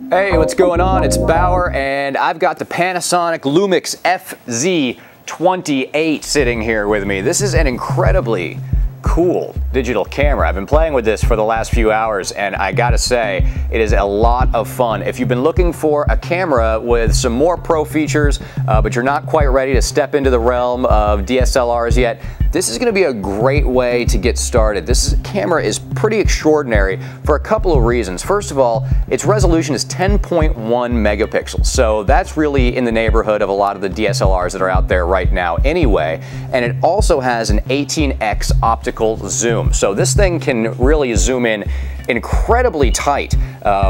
Hey, what's going on? It's Bauer, and I've got the Panasonic LUMIX FZ28 sitting here with me. This is an incredibly cool digital camera. I've been playing with this for the last few hours, and I gotta say, it is a lot of fun. If you've been looking for a camera with some more pro features, but you're not quite ready to step into the realm of DSLRs yet, this is gonna be a great way to get started. This camera is pretty extraordinary for a couple of reasons. First of all, its resolution is 10.1 megapixels, so that's really in the neighborhood of a lot of the DSLRs that are out there right now anyway, and it also has an 18x optical zoom. So this thing can really zoom in incredibly tight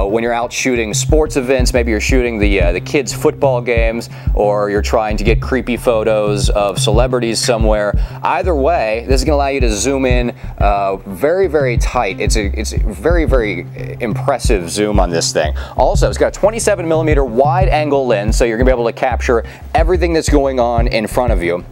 when you're out shooting sports events. Maybe you're shooting the kids' football games, or you're trying to get creepy photos of celebrities somewhere. Either way, this is going to allow you to zoom in very, very tight. It's a very, very impressive zoom on this thing. Also, it's got a 27mm wide-angle lens, so you're going to be able to capture everything that's going on in front of you.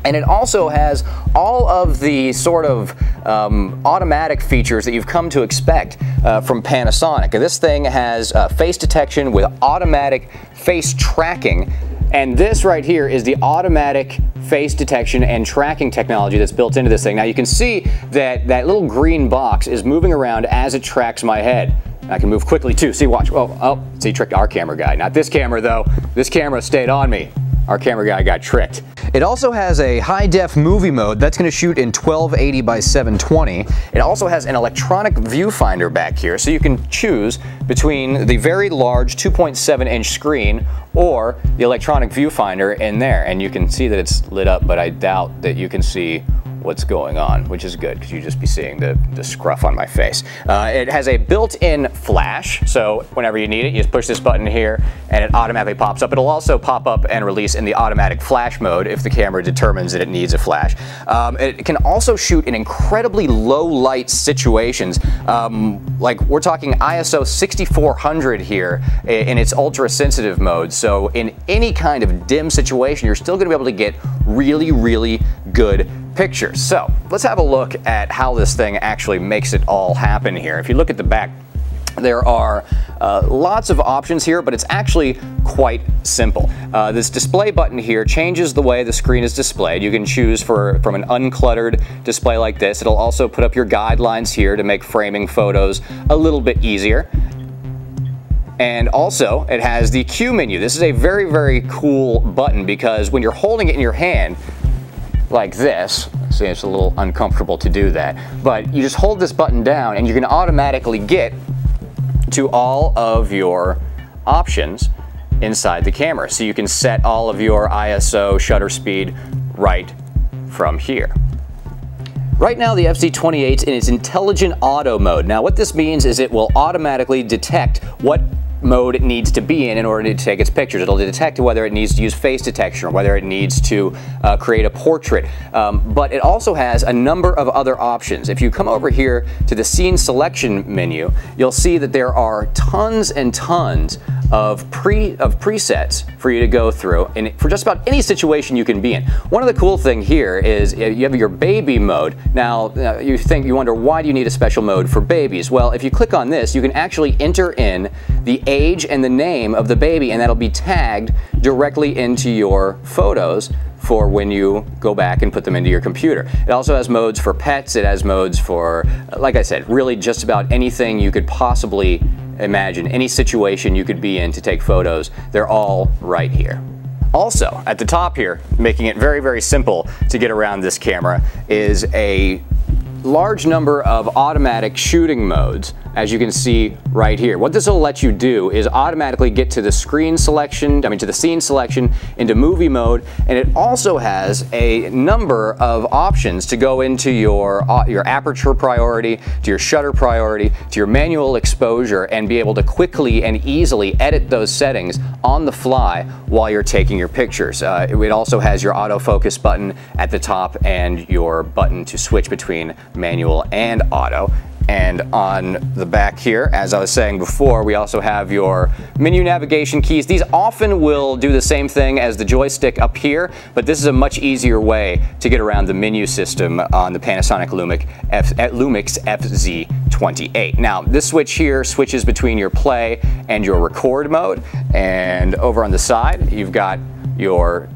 And it also has all of the sort of automatic features that you've come to expect from Panasonic. And this thing has face detection with automatic face tracking. And this right here is the automatic face detection and tracking technology that's built into this thing. Now you can see that that little green box is moving around as it tracks my head. I can move quickly too. See, watch. Oh, see, tricked our camera guy. Not this camera though. This camera stayed on me. Our camera guy got tricked. It also has a high-def movie mode that's going to shoot in 1280 by 720. It also has an electronic viewfinder back here, so you can choose between the very large 2.7-inch screen or the electronic viewfinder in there. And you can see that it's lit up, but I doubt that you can see what's going on, which is good because you'd just be seeing the scruff on my face. It has a built-in flash, so whenever you need it, you just push this button here and it automatically pops up. It'll also pop up and release in the automatic flash mode if the camera determines that it needs a flash. It can also shoot in incredibly low light situations. Like we're talking ISO 6400 here in its ultra sensitive mode. So in any kind of dim situation, you're still gonna be able to get really, really good pictures. So let's have a look at how this thing actually makes it all happen here. If you look at the back, there are lots of options here, but it's actually quite simple. This display button here changes the way the screen is displayed. You can choose from an uncluttered display like this. It'll also put up your guidelines here to make framing photos a little bit easier. And also, it has the Q menu. This is a very, very cool button because when you're holding it in your hand, like this, see, it's a little uncomfortable to do that, but you just hold this button down and you can automatically get to all of your options inside the camera. So you can set all of your ISO shutter speed right from here. Right now the FZ28 is in its intelligent auto mode. Now what this means is it will automatically detect what mode it needs to be in order to take its pictures. It'll detect whether it needs to use face detection or whether it needs to create a portrait. But it also has a number of other options. If you come over here to the scene selection menu, you'll see that there are tons and tons of presets for you to go through and for just about any situation you can be in. One of the cool thing here is you have your baby mode. Now you wonder, why do you need a special mode for babies? Well, if you click on this, you can actually enter in the age and the name of the baby, and that'll be tagged directly into your photos for when you go back and put them into your computer. It also has modes for pets. It has modes for, like I said, really just about anything you could possibly imagine, any situation you could be in to take photos. They're all right here. Also, at the top here, making it very, very simple to get around this camera, is a large number of automatic shooting modes, as you can see right here. What this will let you do is automatically get to the screen selection, to the scene selection, into movie mode, and it also has a number of options to go into your aperture priority, to your shutter priority, to your manual exposure, and be able to quickly and easily edit those settings on the fly while you're taking your pictures. It also has your autofocus button at the top and your button to switch between manual and auto. And on the back here, as I was saying before, we also have your menu navigation keys. These often will do the same thing as the joystick up here, but this is a much easier way to get around the menu system on the Panasonic LUMIX FZ28. Now, this switch here switches between your play and your record mode. And over on the side, you've got your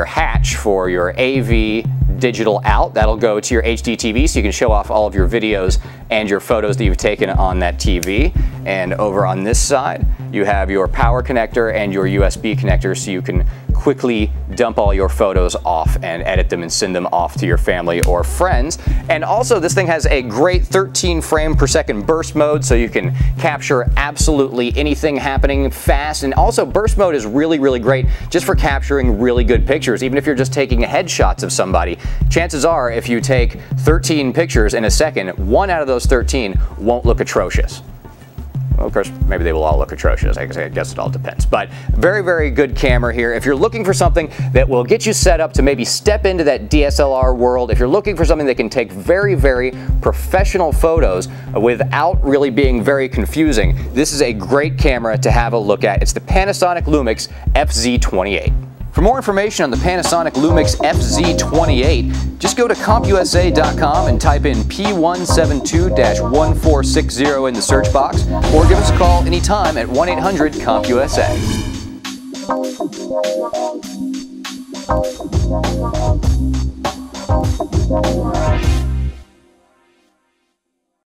hatch for your AV digital out. That'll go to your HD TV so you can show off all of your videos and your photos that you've taken on that TV. And over on this side, you have your power connector and your USB connector so you can quickly dump all your photos off and edit them and send them off to your family or friends. And also this thing has a great 13 frame per second burst mode so you can capture absolutely anything happening fast. And also burst mode is really, really great just for capturing really good pictures. Even if you're just taking headshots of somebody, chances are if you take 13 pictures in a second, 1 out of those 13 won't look atrocious. Well, of course, maybe they will all look atrocious. I guess it all depends. But very, very good camera here. If you're looking for something that will get you set up to maybe step into that DSLR world, if you're looking for something that can take very, very professional photos without really being very confusing, this is a great camera to have a look at. It's the Panasonic LUMIX FZ28. For more information on the Panasonic LUMIX FZ28, just go to CompUSA.com and type in P172-1460 in the search box, or give us a call anytime at 1-800-CompUSA.